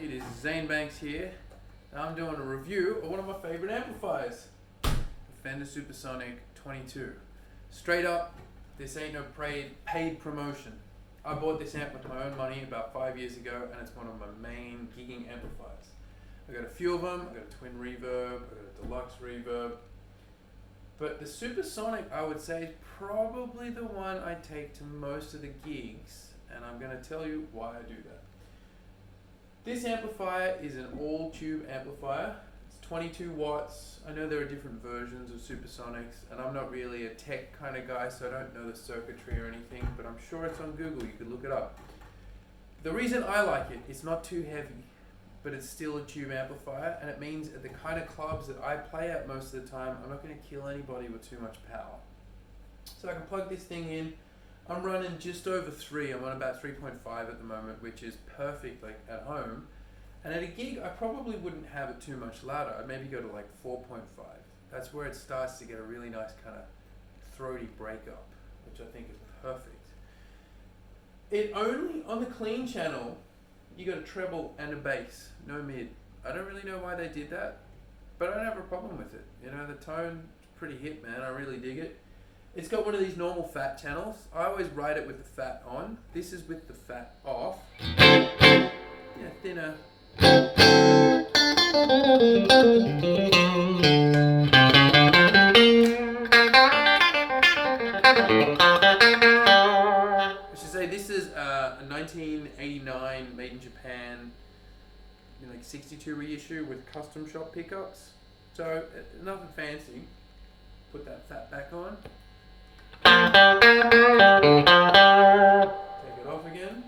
It is Zane here. Now I'm doing a review of one of my favorite amplifiers, the Fender Supersonic 22. Straight up, this ain't no paid promotion. I bought this amp with my own money about 5 years ago, and it's one of my main gigging amplifiers. I got a few of them. I got a twin reverb, I got a deluxe reverb. But the Supersonic, I would say, is probably the one I take to most of the gigs, and I'm going to tell you why I do that. This amplifier is an all-tube amplifier. It's 22 watts. I know there are different versions of Supersonics, and I'm not really a tech kind of guy, so I don't know the circuitry or anything, but I'm sure it's on Google. You could look it up. The reason I like it, it's not too heavy, but it's still a tube amplifier, and it means at the kind of clubs that I play at most of the time, I'm not going to kill anybody with too much power. So I can plug this thing in. I'm running just over 3. I'm on about 3.5 at the moment, which is perfect like at home. And at a gig, I probably wouldn't have it too much louder. I'd maybe go to like 4.5. That's where it starts to get a really nice kind of throaty breakup, which I think is perfect. It only, on the clean channel, you got a treble and a bass, no mid. I don't really know why they did that, but I don't have a problem with it. You know, the tone is pretty hit, man. I really dig it. It's got one of these normal fat channels. I always ride it with the fat on. This is with the fat off. Yeah, thinner. I should say this is a 1989 made in Japan, like 62 reissue with custom shop pickups. So nothing fancy. Put that fat back on. Take it off again.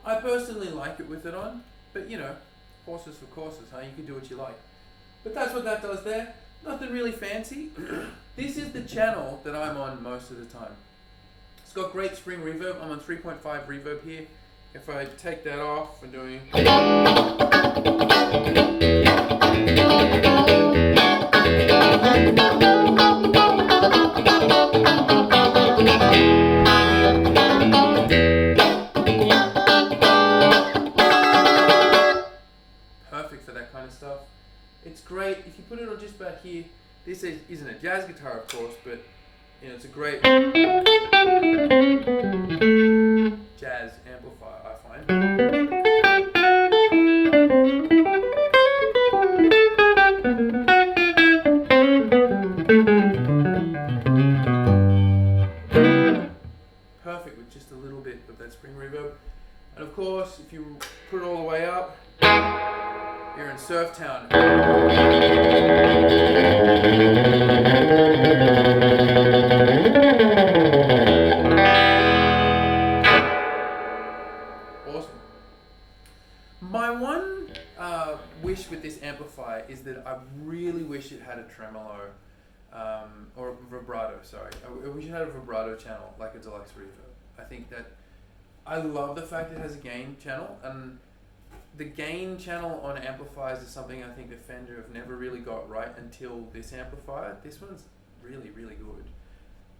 I personally like it with it on, but you know, horses for courses, huh? You can do what you like. But that's what that does there. Nothing really fancy. This is the channel that I'm on most of the time. It's got great spring reverb. I'm on 3.5 reverb here. If I take that off, I'm doing... Perfect for that kind of stuff. It's great if you put it on just about here. This isn't a jazz guitar, of course, but you know, it's a great jazz amplifier, I find. Perfect with just a little bit of that spring reverb. And of course, if you put it all the way up, you're in Surf Town. Awesome. My one wish with this amplifier is that I really wish it had a tremolo, or a vibrato, sorry. I wish it had a vibrato channel, like a deluxe reverb. I think that I love the fact it has a gain channel, and the gain channel on amplifiers is something I think that Fender have never really got right until this amplifier. This one's really, really good.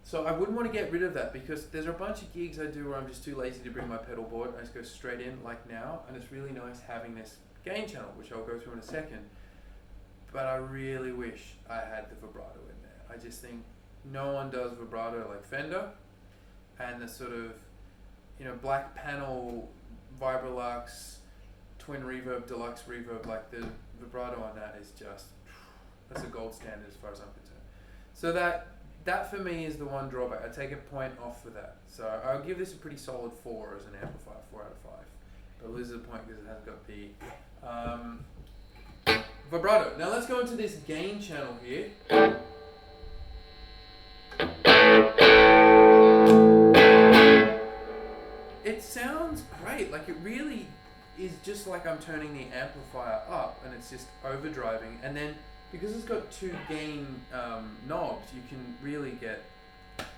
So I wouldn't want to get rid of that, because there's a bunch of gigs I do where I'm just too lazy to bring my pedal board. I just go straight in like now, and it's really nice having this gain channel, which I'll go through in a second. But I really wish I had the vibrato in there. I just think no one does vibrato like Fender, and the sort of, you know, black panel Vibrolux twin reverb, deluxe reverb, like the vibrato on that is just, that's a gold standard as far as I'm concerned. So that for me is the one drawback. I take a point off for that. So I'll give this a pretty solid 4 as an amplifier, 4 out of 5. But it loses a point because it hasn't got the vibrato. Now let's go into this gain channel here. It sounds great, like it really is just like I'm turning the amplifier up and it's just overdriving, and then because it's got two gain knobs, you can really get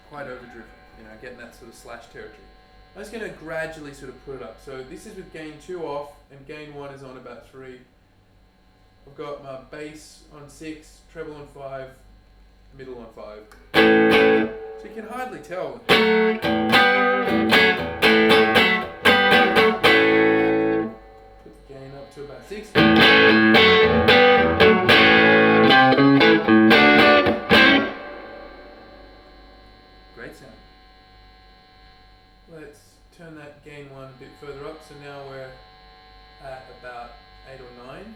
quite overdriven, getting that sort of slash territory. I'm just going to gradually sort of put it up. So this is with gain 2 off and gain 1 is on about 3. I've got my bass on 6, treble on 5, middle on 5. So you can hardly tell. Put the gain up to about 6. Great sound. Let's turn that gain 1 a bit further up. So now we're at about 8 or 9.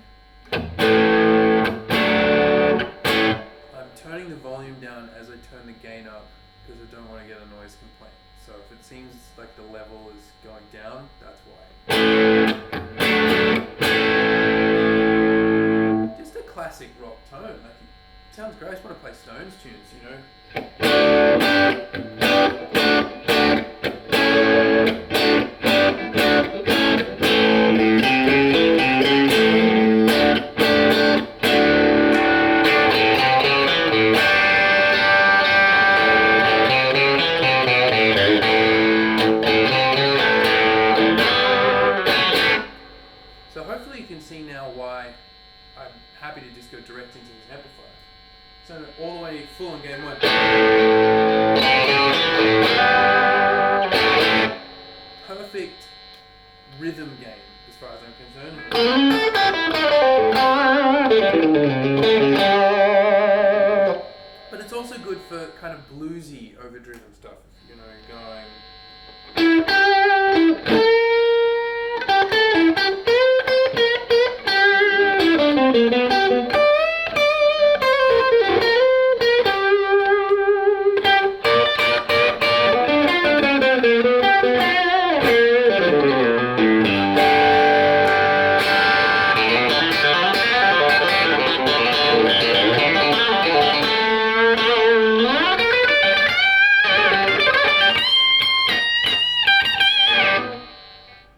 I'm turning the volume down as I turn the gain up because I don't want to get a noise complaint. So if it seems like the level is going down, that's why. Just a classic rock tone. Like, it sounds great. I just want to play Stones tunes, So hopefully you can see now why I'm happy to just go direct into this amplifier. So all the way full on gain 1. Perfect rhythm gain as far as I'm concerned. But it's also good for kind of bluesy overdriven stuff. Going.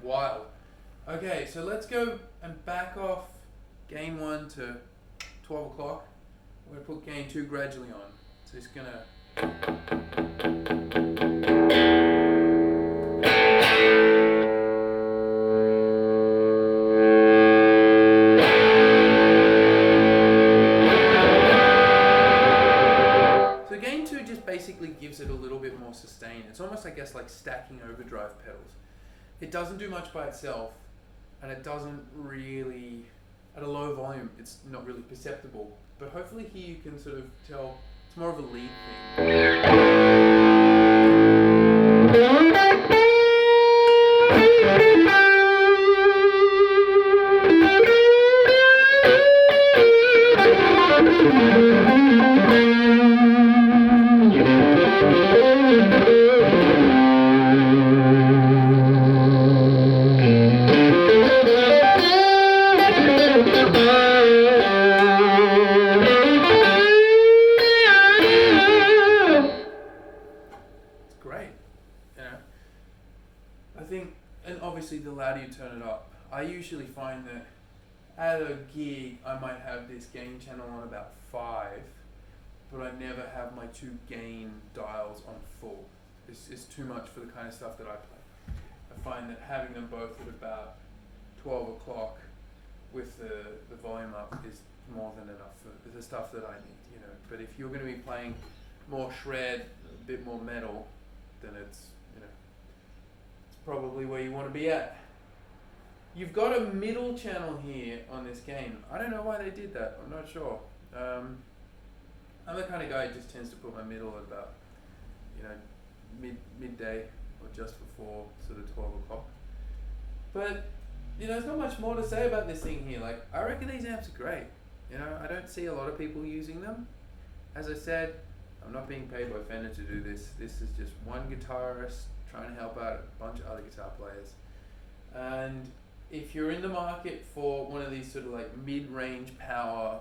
Wild. Okay, so let's go and back off gain 1 to 12 o'clock. We're going to put gain 2 gradually on. So it's going to... So gain 2 just basically gives it a little bit more sustain. It's almost, I guess, like stacking overdrive pedals. It doesn't do much by itself, and it doesn't really, at a low volume, it's not really perceptible. But hopefully here you can sort of tell it's more of a lead the louder you turn it up. I usually find that at a gig I might have this gain channel on about 5, but I never have my 2 gain dials on full. It's too much for the kind of stuff that I play. I find that having them both at about 12 o'clock with the volume up is more than enough for the stuff that I need, But if you're going to be playing more shred, a bit more metal, then it's probably where you want to be at. You've got a middle channel here on this gain. I don't know why they did that. I'm not sure. I'm the kind of guy who just tends to put my middle at about, midday or just before sort of 12 o'clock. But, there's not much more to say about this thing here. Like, I reckon these amps are great. I don't see a lot of people using them. As I said, I'm not being paid by Fender to do this. This is just one guitarist trying to help out a bunch of other guitar players. And if you're in the market for one of these sort of like mid-range power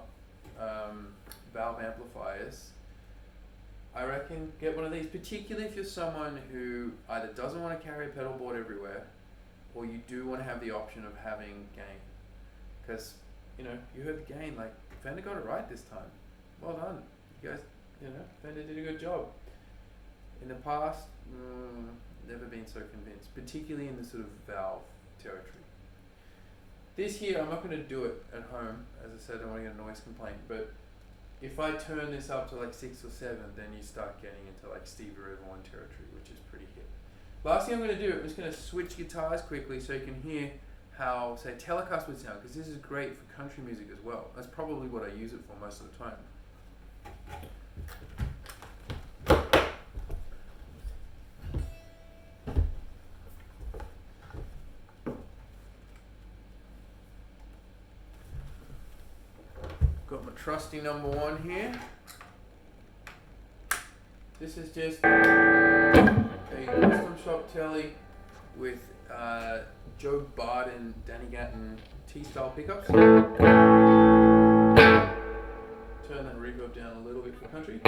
valve amplifiers, I reckon get one of these, particularly if you're someone who either doesn't want to carry a pedal board everywhere, or you do want to have the option of having gain. Because, you know, you heard the gain, like, Fender got it right this time. Well done. You guys, you know, Fender did a good job. In the past, never been so convinced, particularly in the sort of valve territory. This here, I'm not going to do it at home. As I said, I don't want to get a noise complaint, but if I turn this up to like 6 or 7, then you start getting into like Stevie Ray Vaughan territory, which is pretty hip. Last thing I'm going to do, I'm just going to switch guitars quickly so you can hear how, say, Telecaster would sound, because this is great for country music as well. That's probably what I use it for most of the time. Got my trusty number 1 here. This is just a custom shop telly with Joe Barden, Danny Gatton T-style pickups. Turn that reverb down a little bit for country.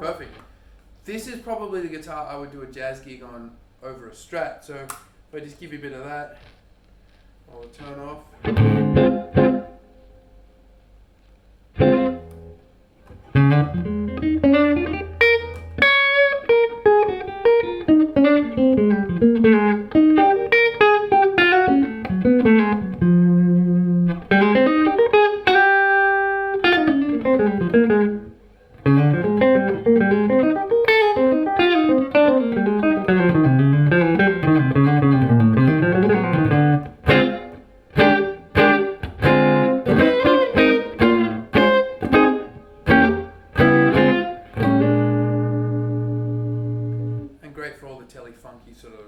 Perfect. This is probably the guitar I would do a jazz gig on over a Strat. So if I just give you a bit of that, I'll turn off. Great for all the telly funky sort of.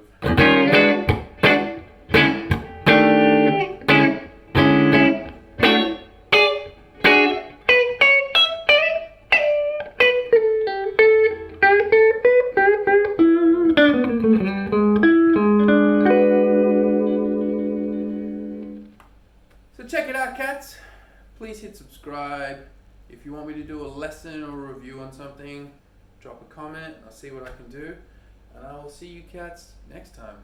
So check it out, cats. Please hit subscribe. If you want me to do a lesson or a review on something, drop a comment. I'll see what I can do. And I will see you cats next time.